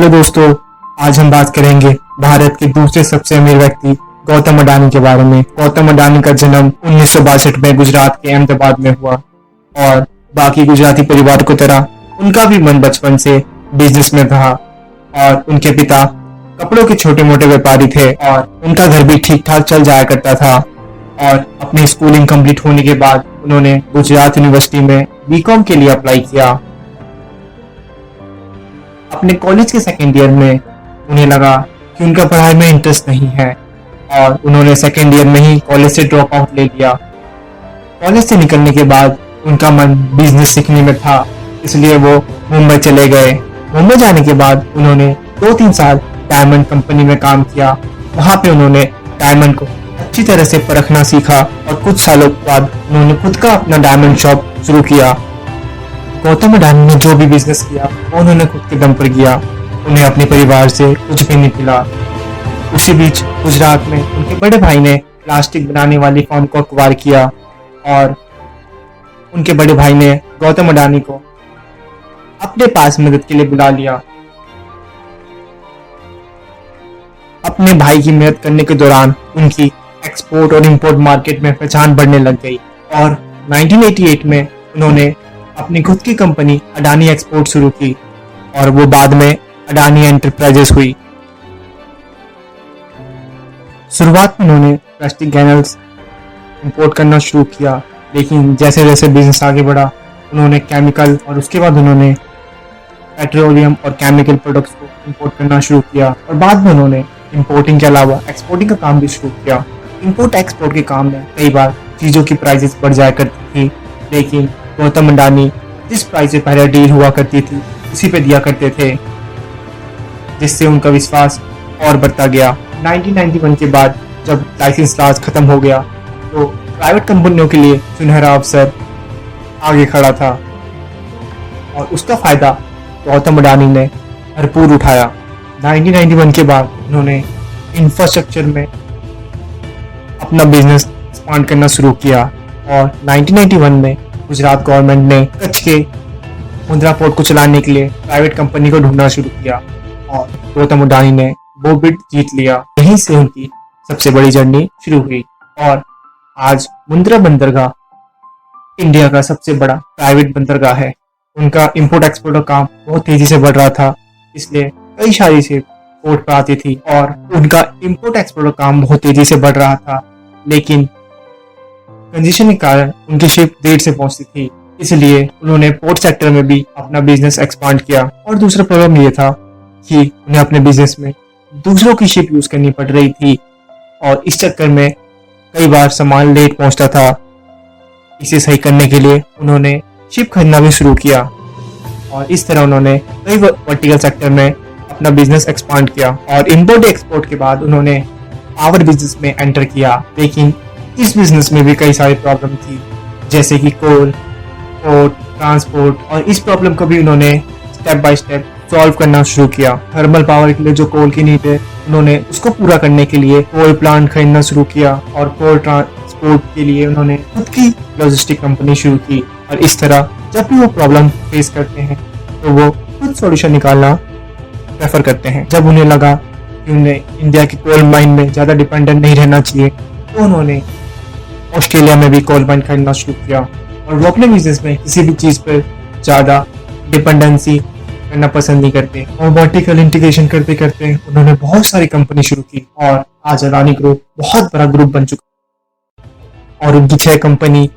Hello दोस्तों, आज हम बात करेंगे भारत के दूसरे सबसे अमीर व्यक्ति गौतम अडानी के बारे में। गौतम अडानी का जन्म 1962 में गुजरात के अहमदाबाद में हुआ और बाकी गुजराती परिवार की तरह उनका भी मन बचपन से बिजनेस में रहा और उनके पिता कपड़ों के छोटे मोटे व्यापारी थे और उनका घर भी ठीक ठाक चल जाया करता था। और अपनी स्कूलिंग कंप्लीट होने के बाद उन्होंने गुजरात यूनिवर्सिटी में बीकॉम के लिए अप्लाई किया। अपने कॉलेज के सेकेंड ईयर में उन्हें लगा कि उनका पढ़ाई में इंटरेस्ट नहीं है और उन्होंने सेकेंड ईयर में ही कॉलेज से ड्रॉप आउट ले लिया। कॉलेज से निकलने के बाद उनका मन बिजनेस सीखने में था, इसलिए वो मुंबई चले गए। मुंबई जाने के बाद उन्होंने 2-3 साल डायमंड कंपनी में काम किया। वहां पे उन्होंने डायमंड को अच्छी तरह से परखना सीखा और कुछ सालों बाद उन्होंने खुद का अपना डायमंड शॉप शुरू किया। गौतम अडानी ने जो भी बिजनेस किया वो उन्होंने खुद के दम पर किया। उन्हें अपने परिवार से कुछ भी नहीं मिला। उसी बीच गुजरात में उनके बड़े भाई ने प्लास्टिक बनाने वाली फर्म को अक्वायर किया और उनके बड़े भाई ने गौतम अडानी को अपने पास मदद के लिए बुला लिया। अपने भाई की मदद करने के दौरान उनकी एक्सपोर्ट और इंपोर्ट मार्केट में पहचान बढ़ने लग गई और 1988 में उन्होंने अपनी खुद की कंपनी अडानी एक्सपोर्ट शुरू की और वो बाद में अडानी एंटरप्राइजेस हुई। शुरुआत में उन्होंने प्लास्टिक गैनल्स इंपोर्ट करना शुरू किया, लेकिन जैसे जैसे बिजनेस आगे बढ़ा उन्होंने केमिकल और उसके बाद उन्होंने पेट्रोलियम और केमिकल प्रोडक्ट्स को इंपोर्ट करना शुरू किया और बाद में उन्होंने इंपोर्टिंग के अलावा एक्सपोर्टिंग का काम भी शुरू किया। इंपोर्ट एक्सपोर्ट के काम में कई बार चीज़ों की प्राइसेस बढ़ जाया करती थी, लेकिन गौतम अडानी जिस प्राइस से पहले डील हुआ करती थी उसी पे दिया करते थे, जिससे उनका विश्वास और बढ़ता गया। 1991 के बाद जब लाइसेंस राज खत्म हो गया तो प्राइवेट कंपनियों के लिए सुनहरा अवसर आगे खड़ा था और उसका फायदा गौतम अडानी ने भरपूर उठाया। 1991 के बाद उन्होंने इंफ्रास्ट्रक्चर में अपना बिजनेस एक्सपांड करना शुरू किया और 1991 में गुजरात गवर्नमेंट ने कच्छ के मुंद्रा पोर्ट को चलाने के लिए प्राइवेट कंपनी को ढूंढना शुरू किया और गौतम अडानी ने वो बिड जीत लिया। यहीं से उनकी सबसे बड़ी जर्नी शुरू हुई और आज मुंद्रा बंदरगाह इंडिया का सबसे बड़ा प्राइवेट बंदरगाह है। उनका इंपोर्ट एक्सपोर्ट का काम बहुत तेजी से बढ़ रहा था, इसलिए कई सारी शिप पोर्ट पर आती थी और उनका इंपोर्ट एक्सपोर्ट का काम बहुत तेजी से बढ़ रहा था, लेकिन कंजेशन के कारण उनकी शिप देर से पहुंचती थी, इसलिए उन्होंने पोर्ट सेक्टर में भी अपना बिजनेस एक्सपांड किया। और दूसरा प्रॉब्लम ये था कि उन्हें अपने बिजनेस में दूसरों की शिप यूज करनी पड़ रही थी और इस चक्कर में कई बार सामान लेट पहुंचता था। इसे सही करने के लिए उन्होंने शिप खरीदना भी शुरू किया और इस तरह उन्होंने कई वर्टिकल सेक्टर में अपना बिजनेस एक्सपांड किया और इंपोर्ट एक्सपोर्ट के बाद उन्होंने पावर बिजनेस में एंटर किया। लेकिन इस बिजनेस में भी कई सारी प्रॉब्लम थी, जैसे कि कोल, पोर्ट, ट्रांसपोर्ट, और इस प्रॉब्लम को भी उन्होंने स्टेप बाय स्टेप सॉल्व करना शुरू किया। थर्मल पावर के लिए जो कोल की नीड है उन्होंने उसको पूरा करने के लिए कोल प्लांट खरीदना शुरू किया और कोल ट्रांसपोर्ट के लिए उन्होंने खुद की लॉजिस्टिक कंपनी शुरू की। और इस तरह जब भी वो प्रॉब्लम फेस करते हैं तो वो खुद सॉल्यूशन निकालना प्रेफर करते हैं। जब उन्हें लगा कि उन्हें इंडिया की कोल माइन में ज्यादा डिपेंडेंट नहीं रहना चाहिए तो उन्होंने ऑस्ट्रेलिया में भी कोल माइन खरीदना शुरू किया और वो अपने बिजनेस में किसी भी चीज पर ज्यादा डिपेंडेंसी करना पसंद नहीं करते और वर्टिकल इंटीग्रेशन करते करते उन्होंने बहुत सारी कंपनी शुरू की और आज अडानी ग्रुप बहुत बड़ा ग्रुप बन चुका। और उनकी 6 कंपनी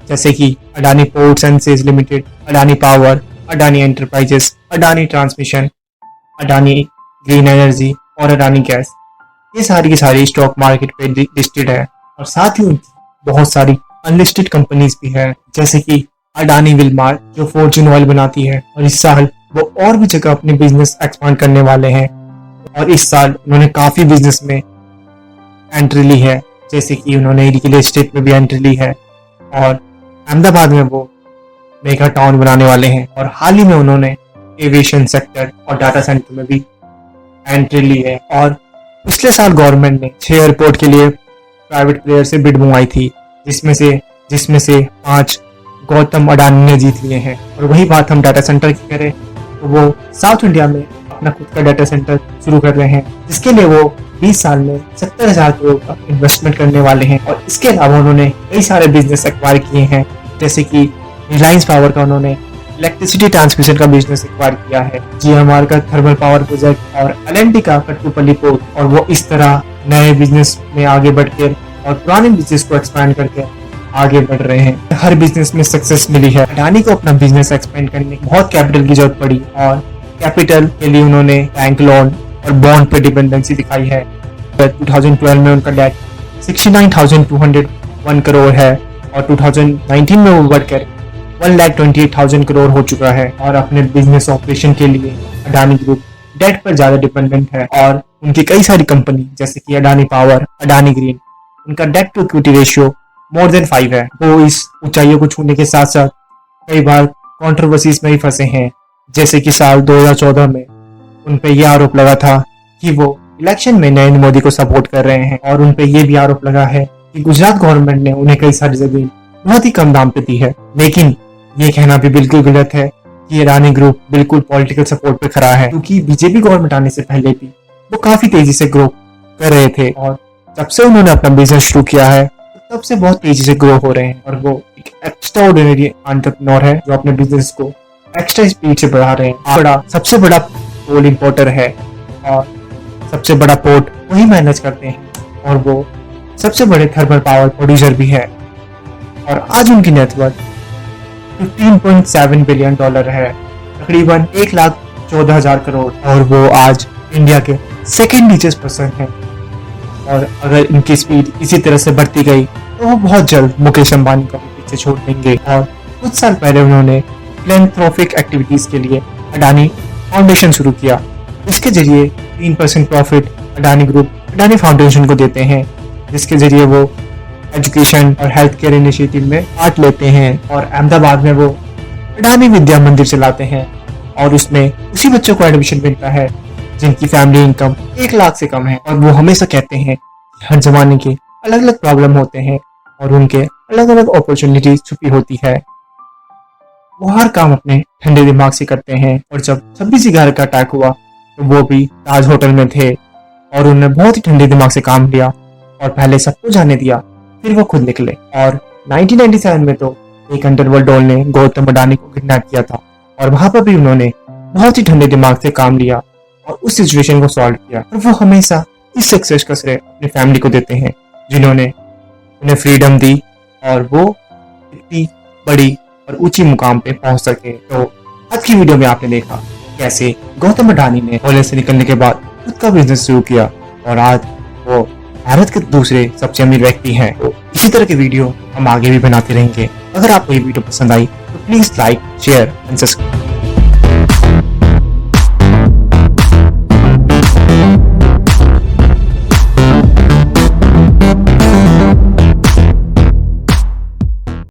जैसे कि Adani Ports and Sales Limited, Adani Power, Adani Enterprises, Adani Transmission, Adani Green Energy और अडानी गैस, ये सारी की सारी स्टॉक मार्केट पे लिस्टेड है। और साथ ही उनकी बहुत सारी अनलिस्टेड कंपनीज भी है, जैसे कि अडानी विलमार जो फॉर्च्यून ऑयल बनाती है और इस साल वो और भी जगह अपने बिजनेस एक्सपांड करने वाले हैं। और इस साल उन्होंने काफी बिजनेस में एंट्री ली है, जैसे कि उन्होंने रियल एस्टेट में भी एंट्री ली है और अहमदाबाद में वो मेगा टाउन बनाने वाले हैं। और हाल ही में उन्होंने एविएशन सेक्टर और डाटा सेंटर में भी एंट्री ली है। और पिछले साल गवर्नमेंट ने 6 एयरपोर्ट के लिए प्राइवेट प्लेयर से बिड मंगवाई थी, जिसमें से 5 गौतम अडानी ने जीत लिए हैं। और वही बात हम डाटा सेंटर की करें तो वो साउथ इंडिया में अपना खुद का डाटा सेंटर शुरू कर रहे हैं, जिसके लिए वो 20 साल में 70,000 करोड़ का इन्वेस्टमेंट करने वाले हैं। और इसके अलावा उन्होंने कई सारे बिजनेस एक्वायर किए हैं, जैसे कि रिलायंस पावर का उन्होंने इलेक्ट्रिसिटी ट्रांसमिशन का बिजनेस एक्वायर किया है, GMR का थर्मल पावर प्रोजेक्ट और LNT का कट्टुपल्ली पोर्ट। और वो इस तरह नए बिजनेस में आगे बढ़कर और पुराने बिजनेस को एक्सपैंड करके आगे बढ़ रहे हैं। हर बिजनेस में सक्सेस मिली है। अडानी को अपना बिजनेस एक्सपेंड करने में बहुत कैपिटल की जरूरत पड़ी और कैपिटल के लिए उन्होंने बैंक लोन और बॉन्ड पे डिपेंडेंसी दिखाई है। 2012 में उनका डेट 69,201 करोड़ है और 2019 में वो बढ़कर 1,28,000 करोड़ हो चुका है। और अपने बिजनेस ऑपरेशन के लिए अडानी ग्रुप डेट पर ज्यादा डिपेंडेंट है और उनकी कई सारी कंपनी जैसे कि अडानी पावर, अडानी ग्रीन, उनका debt to equity ratio more than 5 है। वो इस ऊंचाइयों को छूने के साथ साथ कई बार कंट्रोवर्सीज में ही फंसे हैं, जैसे कि साल 2014 में उन पे यह आरोप लगा था कि वो इलेक्शन में नरेंद्र मोदी को सपोर्ट कर रहे हैं। और उन पे यह भी आरोप लगा है कि गुजरात गवर्नमेंट ने उन्हें कई सारी जमीन बहुत ही कम दाम पे दी है। लेकिन ये कहना भी बिल्कुल गलत है कि अडानी ग्रुप बिल्कुल पॉलिटिकल सपोर्ट पे खड़ा है, क्योंकि बीजेपी गवर्नमेंट आने से पहले भी वो काफी तेजी से ग्रो कर रहे थे। और जब से उन्होंने अपना बिजनेस शुरू किया है तब से बहुत तेजी से ग्रो हो रहे हैं। और वो एक एक्स्ट्रा ऑर्डिनरी एंटरप्रेन्योर है जो अपने बिजनेस को एक्स्ट्रा स्पीड से बढ़ा रहे हैं। सबसे बड़ा कोल इंपोर्टर है और सबसे बड़ा पोर्ट वही मैनेज करते हैं और वो सबसे बड़े थर्मल पावर प्रोड्यूसर भी है। और आज उनकी नेटवर्थ $15.7 बिलियन है, तकरीबन 1,14,000 करोड़। और वो आज इंडिया के सेकेंड रिचेस्ट पर्सन है। और अगर इनकी स्पीड इसी तरह से बढ़ती गई तो वो बहुत जल्द मुकेश अंबानी को पीछे छोड़ देंगे। और कुछ साल पहले उन्होंने फिलैंथ्रोपिक एक्टिविटीज के लिए अडानी फाउंडेशन शुरू किया, इसके जरिए 3% profit Adani group Adani foundation को देते हैं, जिसके जरिए वो एजुकेशन और हेल्थ केयर इनिशिएटिव में पार्ट लेते हैं। और अहमदाबाद में वो अडानी विद्या मंदिर चलाते हैं और उसमें उसी बच्चों को एडमिशन मिलता है जिनकी फैमिली इनकम 1 लाख से कम है। और वो हमेशा कहते हैं कि हर जमाने के अलग अलग प्रॉब्लम होते हैं और उनके अलग अलग अपॉर्चुनिटीज छुपी होती है। वो हर काम अपने ठंडे दिमाग से करते हैं। और जब 26/11 का अटैक हुआ तो वो भी ताज होटल में थे और उन्होंने बहुत ही ठंडे दिमाग से काम लिया और पहले सबको जाने दिया, फिर वो खुद निकले। और 1997 में तो एक अंडरवर्ल्ड डॉन ने गौतम अडानी को किडनैप किया था और वहां पर भी उन्होंने बहुत ही ठंडे दिमाग से काम लिया और उस सिचुएशन को सॉल्व किया। और वो हमेशा इस सक्सेस का श्रेय अपनी फैमिली को देते हैं, जिन्होंने उन्हें फ्रीडम दी और वो इतनी बड़ी और ऊंची मुकाम पे पहुंच सके। तो आज की वीडियो में आपने देखा कैसे गौतम अडानी ने कॉलेज से निकलने के बाद खुद का बिजनेस शुरू किया और आज वो भारत के दूसरे सबसे अमीर व्यक्ति हैं। तो इसी तरह के वीडियो हम आगे भी बनाते रहेंगे। अगर आपको ये वीडियो पसंद आई तो please like, share and subscribe.